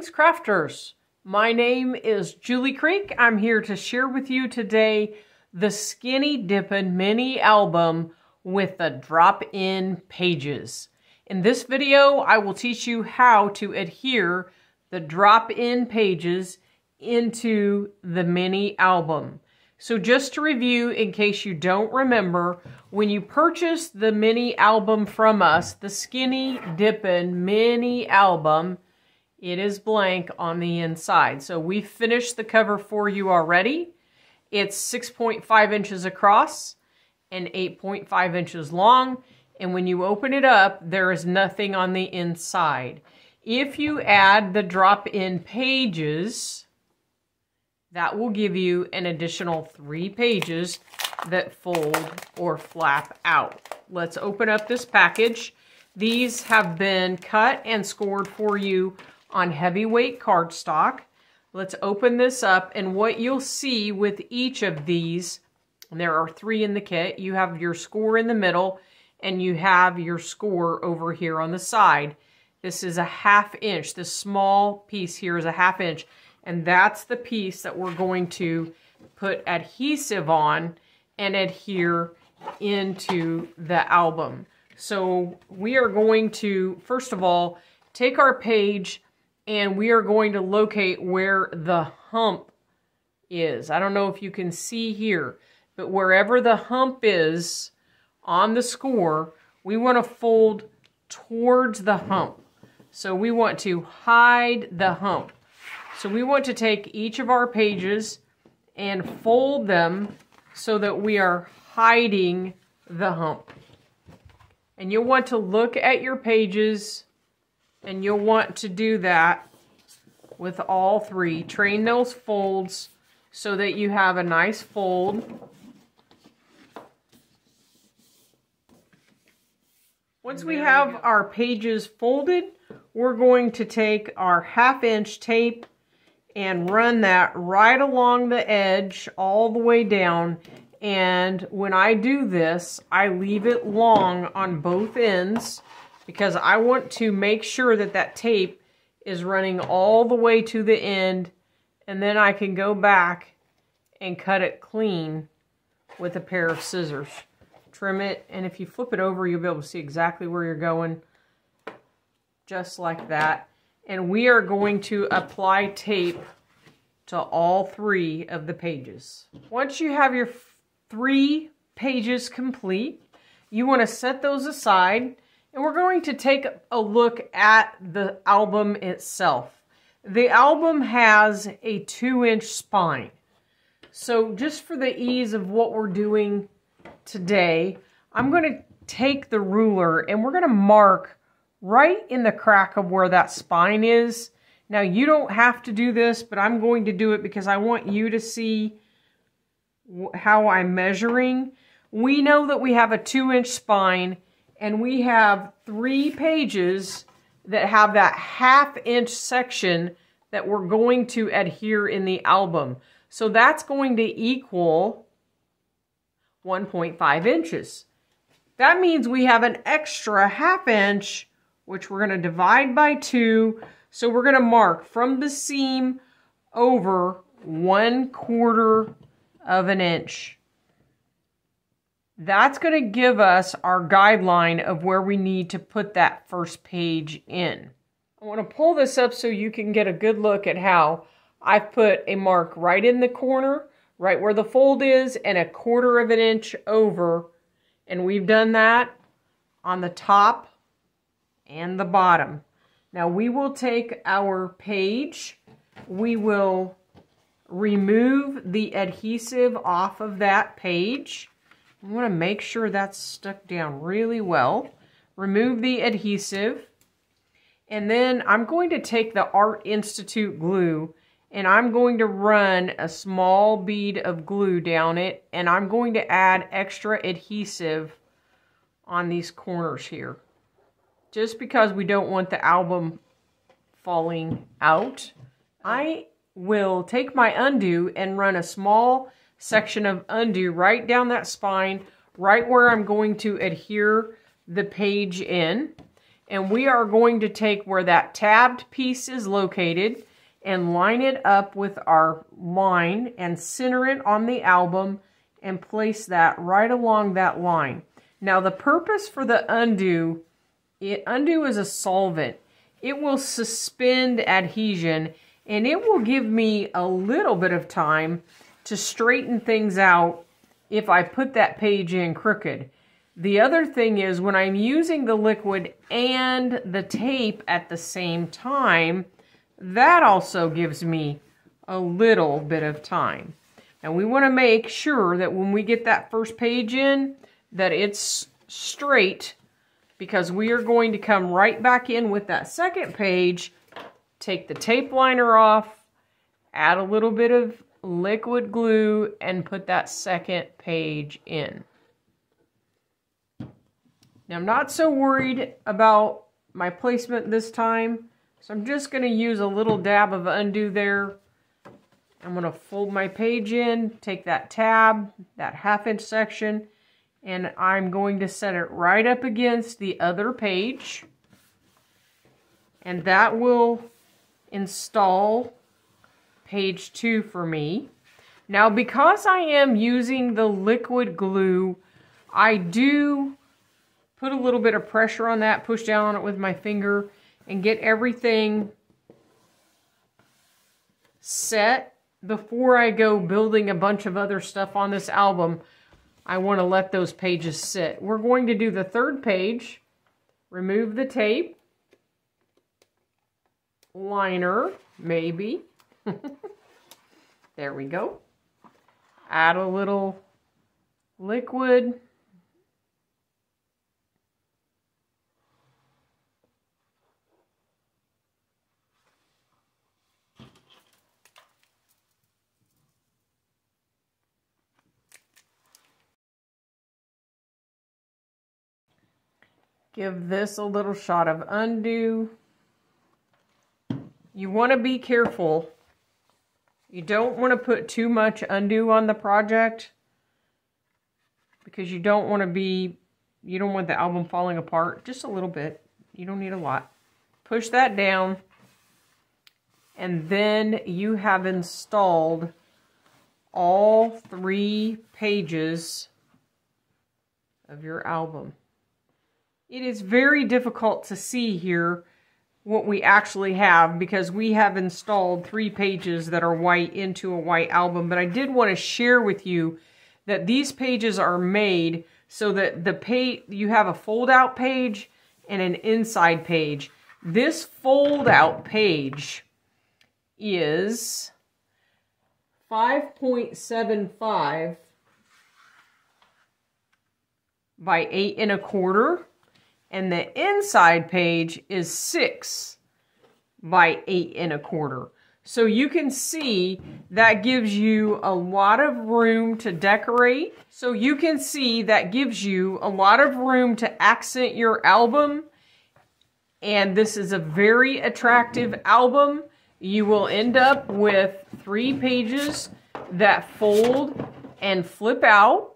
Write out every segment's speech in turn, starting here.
Greetings, crafters. My name is Julie Creek. I'm here to share with you today the Skinny Dippin' mini album with the drop-in pages. In this video, I will teach you how to adhere the drop-in pages into the mini album. So just to review, in case you don't remember, when you purchase the mini album from us, the Skinny Dippin' mini album, it is blank on the inside. So we finished the cover for you already. It's 6.5 inches across and 8.5 inches long. And when you open it up, there is nothing on the inside. If you add the drop-in pages, that will give you an additional 3 pages that fold or flap out. Let's open up this package. These have been cut and scored for you on heavyweight cardstock. Let's open this up, and what you'll see with each of these, and there are 3 in the kit, you have your score in the middle and you have your score over here on the side. This is a 1/2 inch. This small piece here is a 1/2 inch, and that's the piece that we're going to put adhesive on and adhere into the album. So we are going to, first of all, take our page and we are going to locate where the hump is. I don't know if you can see here, but wherever the hump is on the score, we want to fold towards the hump. So we want to hide the hump. So we want to take each of our pages and fold them so that we are hiding the hump. And you'll want to look at your pages, and you'll want to do that with all 3. Train those folds so that you have a nice fold. Once we have our pages folded, we're going to take our 1/2 inch tape and run that right along the edge all the way down. And when I do this, I leave it long on both ends, because I want to make sure that that tape is running all the way to the end, and then I can go back and cut it clean with a pair of scissors. Trim it, and if you flip it over, you'll be able to see exactly where you're going, just like that. And we are going to apply tape to all 3 of the pages. Once you have your 3 pages complete, you want to set those aside. And we're going to take a look at the album itself. The album has a 2-inch spine. So just for the ease of what we're doing today, I'm going to take the ruler and we're going to mark right in the crack of where that spine is. Now you don't have to do this, but I'm going to do it because I want you to see how I'm measuring. We know that we have a 2-inch spine, and we have 3 pages that have that 1/2 inch section that we're going to adhere in the album. So that's going to equal 1.5 inches. That means we have an extra 1/2 inch, which we're going to divide by 2. So we're going to mark from the seam over 1/4 of an inch. That's going to give us our guideline of where we need to put that first page in. I want to pull this up so you can get a good look at how I've put a mark right in the corner, right where the fold is, and 1/4 of an inch over. And we've done that on the top and the bottom. Now we will take our page, we will remove the adhesive off of that page. I want to make sure that's stuck down really well. Remove the adhesive. And then I'm going to take the Art Institute glue, and I'm going to run a small bead of glue down it, and I'm going to add extra adhesive on these corners here, just because we don't want the album falling out. I will take my undo and run a small section of undo right down that spine, right where I'm going to adhere the page in. And we are going to take where that tabbed piece is located and line it up with our line and center it on the album and place that right along that line. Now the purpose for the undo, undo is a solvent. It will suspend adhesion and it will give me a little bit of time to straighten things out if I put that page in crooked. The other thing is when I'm using the liquid and the tape at the same time, that also gives me a little bit of time. And we want to make sure that when we get that first page in, that it's straight, because we are going to come right back in with that second page, take the tape liner off, add a little bit of liquid glue, and put that second page in. Now I'm not so worried about my placement this time, so I'm just going to use a little dab of undo there. I'm going to fold my page in, take that tab, that 1/2 inch section, and I'm going to set it right up against the other page. And that will install page 2 for me. Now because I am using the liquid glue, I do put a little bit of pressure on that, push down on it with my finger, and get everything set before I go building a bunch of other stuff on this album. I want to let those pages sit. We're going to do the third page, remove the tape, liner, maybe. There we go. Add a little liquid. Give this a little shot of undo. You want to be careful. You don't want to put too much undo on the project because you don't want the album falling apart. Just a little bit. You don't need a lot. Push that down, and then you have installed all 3 pages of your album. It is very difficult to see here what we actually have because we have installed 3 pages that are white into a white album. But I did want to share with you that these pages are made so that you have a fold-out page and an inside page. This fold-out page is 5.75 by 8 1/4. And the inside page is 6 by 8 1/4. So you can see that gives you a lot of room to decorate. So you can see that gives you a lot of room to accent your album. And this is a very attractive album. You will end up with 3 pages that fold and flip out.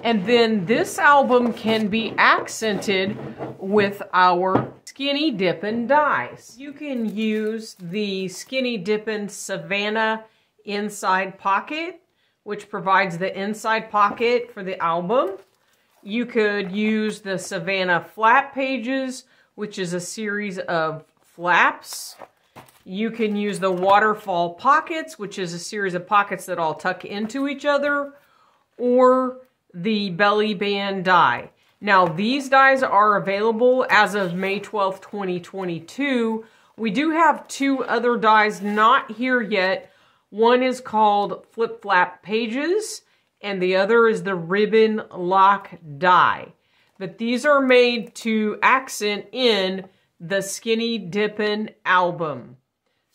And then this album can be accented with our Skinny Dippin' dies. You can use the Skinny Dippin' Savannah inside pocket, which provides the inside pocket for the album. You could use the Savannah flap pages, which is a series of flaps. You can use the Waterfall pockets, which is a series of pockets that all tuck into each other, or the belly band die. Now these dies are available as of May 12th, 2022. We do have 2 other dies not here yet. One is called Flip Flap Pages and the other is the Ribbon Lock die. But these are made to accent in the Skinny Dippin' album.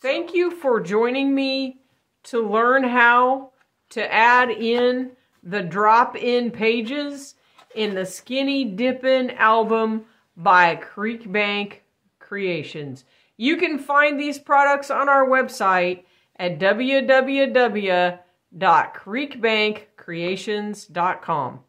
Thank you for joining me to learn how to add in the drop-in pages in the Skinny Dippin' album by Creekbank Creations. You can find these products on our website at www.creekbankcreations.com.